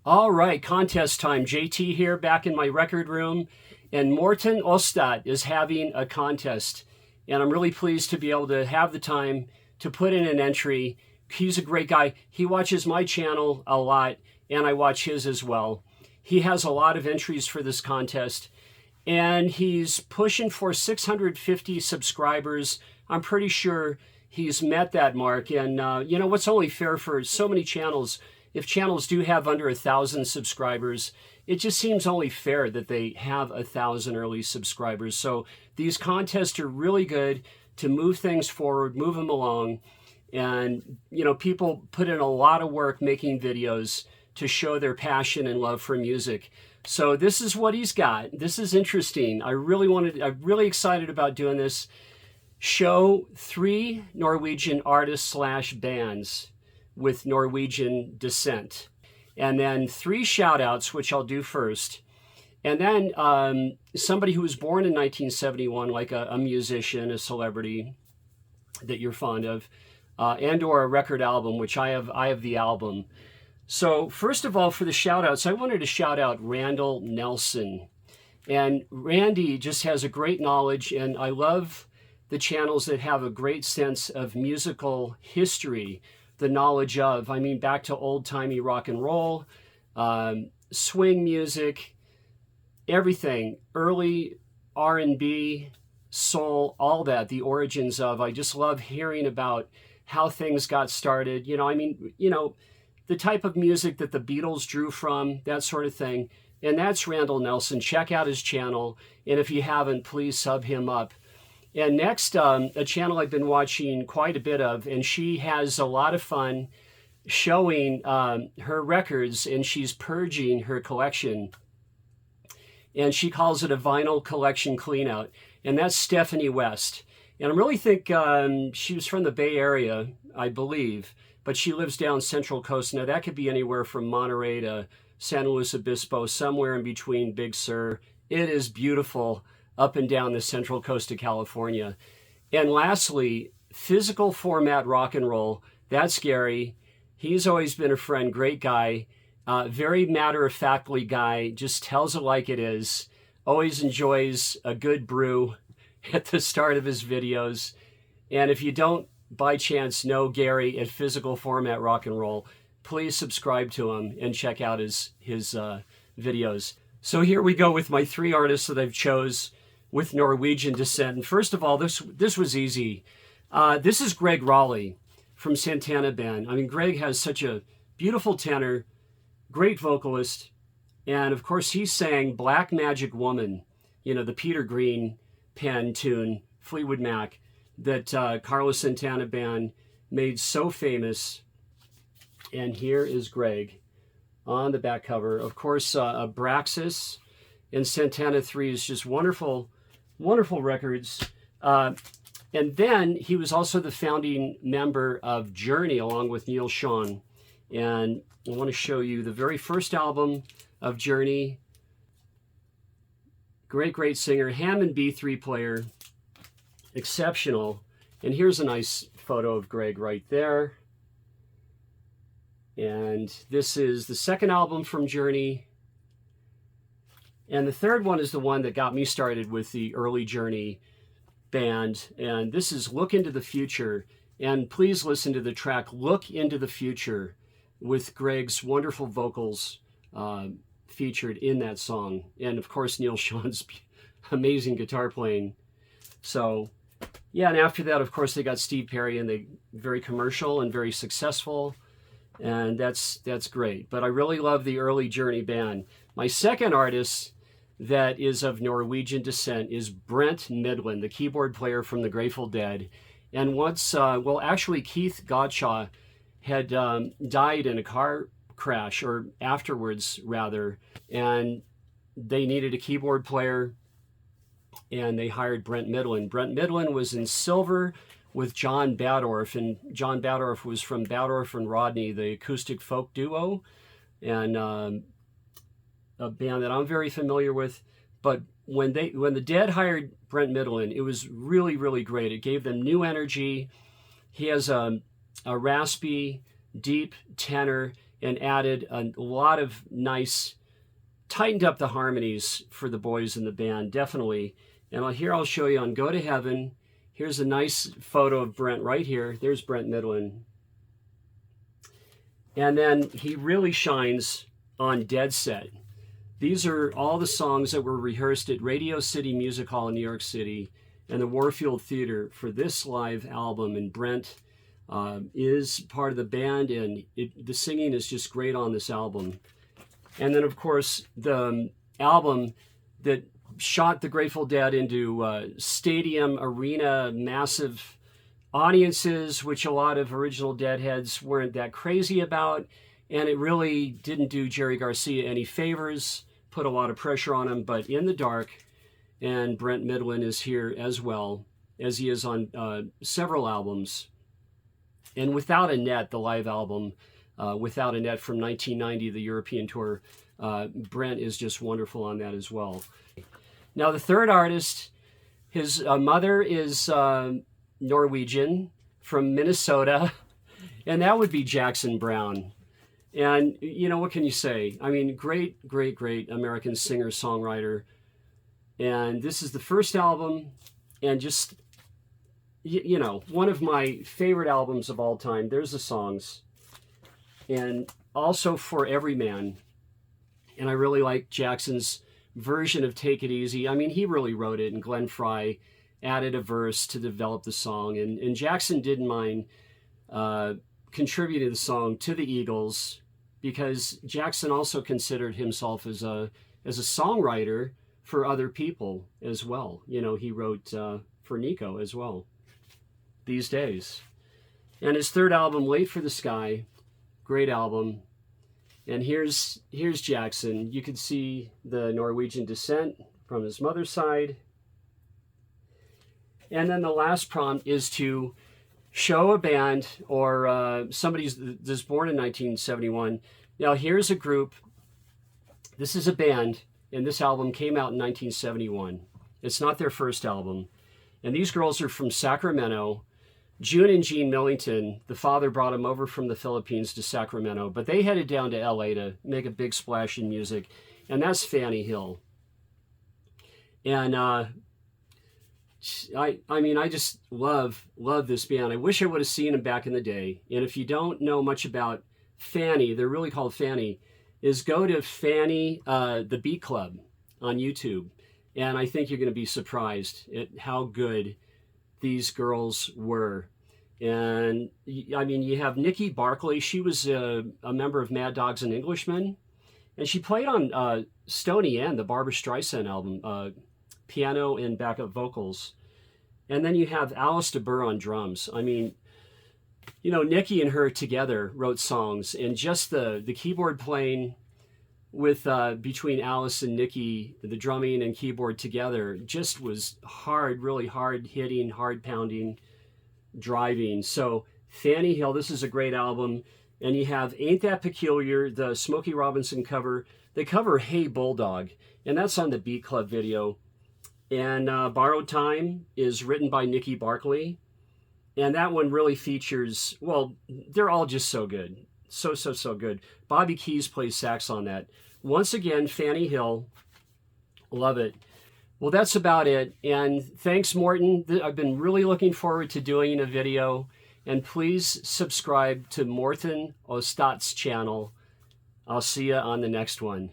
All right, contest time. JT here, back in my record room, and Morten Aastad is having a contest, and I'm really pleased to be able to have the time to put in an entry. He's a great guy. He watches my channel a lot, and I watch his as well. He has a lot of entries for this contest, and he's pushing for 650 subscribers. I'm pretty sure he's met that mark, and you know, what's only fair for so many channels. If channels do have under 1,000 subscribers, it just seems only fair that they have 1,000 early subscribers. So these contests are really good to move things forward, move them along. And, you know, people put in a lot of work making videos to show their passion and love for music. So this is what he's got. This is interesting. I'm really excited about doing this. Show 3 Norwegian artists / bands with Norwegian descent. And then 3 shout-outs, which I'll do first. And then somebody who was born in 1971, like a musician, a celebrity that you're fond of, and or a record album, which I have the album. So first of all, for the shout-outs, I wanted to shout out Randall Nelson. And Randy just has a great knowledge, and I love the channels that have a great sense of musical history, the knowledge of, I mean, back to old-timey rock and roll, swing music, everything, early R&B, soul, all that, the origins of. I just love hearing about how things got started. You know, I mean, you know, the type of music that the Beatles drew from, that sort of thing. And that's Randall Nelson. Check out his channel. And if you haven't, please sub him up. And next, a channel I've been watching quite a bit of, and she has a lot of fun showing her records, and she's purging her collection. And she calls it a vinyl collection cleanout. And that's Stephanie West. And I really think she was from the Bay Area, I believe, but she lives down Central Coast. Now, that could be anywhere from Monterey to San Luis Obispo, somewhere in between Big Sur. It is beautiful up and down the Central Coast of California. And lastly, physical format rock and roll. That's Gary. He's always been a friend, great guy, very matter-of-factly guy, just tells it like it is, always enjoys a good brew at the start of his videos. And if you don't by chance know Gary at Physical Format Rock and Roll, please subscribe to him and check out his videos. So here we go with my 3 artists that I've chose with Norwegian descent. And first of all, this was easy. This is Gregg Rolie from Santana Band. I mean, Gregg has such a beautiful tenor, great vocalist, and of course he sang Black Magic Woman, you know, the Peter Green pen tune, Fleetwood Mac, that Carlos Santana Band made so famous. And here is Gregg on the back cover. Of course, Abraxas and Santana 3 is just wonderful, wonderful records. And then he was also the founding member of Journey along with Neil Schon. And I want to show you the very first album of Journey. Great, great singer, Hammond B3 player, exceptional. And here's a nice photo of Gregg right there. And this is the second album from Journey. And the third one is the one that got me started with the early Journey band. And this is Look Into the Future. And please listen to the track Look Into the Future with Gregg's wonderful vocals featured in that song. And of course, Neil Schon's amazing guitar playing. So yeah, and after that, of course, they got Steve Perry, and they very commercial and very successful. And that's great. But I really love the early Journey band. My second artist that is of Norwegian descent is Brent Mydland, the keyboard player from the Grateful Dead. And once, well, actually, Keith Godshaw had died in a car crash, or afterwards, rather, and they needed a keyboard player, and they hired Brent Mydland. Brent Mydland was in silver with John Badorf, and John Badorf was from Badorf and Rodney, the acoustic folk duo, and a band that I'm very familiar with. But when the Dead hired Brent Mydland, it was really, really great. It gave them new energy. He has a raspy, deep tenor. and added a lot of nice, tightened up the harmonies for the boys in the band, definitely. And here I'll show you on Go to Heaven. Here's a nice photo of Brent right here. There's Brent Mydland. And then he really shines on Dead Set. These are all the songs that were rehearsed at Radio City Music Hall in New York City and the Warfield Theater for this live album. And Brent is part of the band, and the singing is just great on this album. And then, of course, the album that shot the Grateful Dead into stadium, arena, massive audiences, which a lot of original Deadheads weren't that crazy about. And it really didn't do Jerry Garcia any favors, put a lot of pressure on him. But In the Dark, and Brent Mydland is here as well, as he is on several albums. And Without a Net, the live album, Without a Net from 1990, the European tour, Brent is just wonderful on that as well. Now, the third artist, his mother is Norwegian from Minnesota, and that would be Jackson Browne. And, you know, what can you say? I mean, great, great, great American singer-songwriter. And this is the first album, and just, you know, one of my favorite albums of all time. There's the songs. And also For Every Man. And I really like Jackson's version of Take It Easy. I mean, he really wrote it, and Glenn Frey added a verse to develop the song. And Jackson didn't mind contributing the song to the Eagles, because Jackson also considered himself as a songwriter for other people as well. You know, he wrote for Nico as well these days. And his third album, Late for the Sky, great album. And here's Jackson. You can see the Norwegian descent from his mother's side. And then the last prompt is to show a band or somebody that's born in 1971. Now, here's a group. This is a band, and this album came out in 1971. It's not their first album. And these girls are from Sacramento. June and Jean Millington, the father brought them over from the Philippines to Sacramento, but they headed down to LA to make a big splash in music, and that's Fanny Hill. And I mean, I just love this band. I wish I would have seen them back in the day. And if you don't know much about Fanny, they're really called Fanny, is go to Fanny, the Beat Club on YouTube. And I think you're going to be surprised at how good these girls were. And I mean, you have Nikki Barclay. She was a member of Mad Dogs and Englishmen, and she played on Stony Ann, the Barbra Streisand album, piano and backup vocals. And then you have Alice DeBurr on drums. I mean, you know, Nikki and her together wrote songs, and just the keyboard playing with between Alice and Nikki, the drumming and keyboard together just was hard, really hard hitting, hard pounding, driving. So Fanny Hill, this is a great album. And you have Ain't That Peculiar, the Smokey Robinson cover. They cover Hey Bulldog, and that's on the Beat Club video. And Borrowed Time is written by Nikki Barclay. And that one really features, well, they're all just so good. So good. Bobby Keys plays sax on that. Once again, Fanny Hill. Love it. Well, that's about it. And thanks, Morten. I've been really looking forward to doing a video. And please subscribe to Morten Aastad's channel. I'll see you on the next one.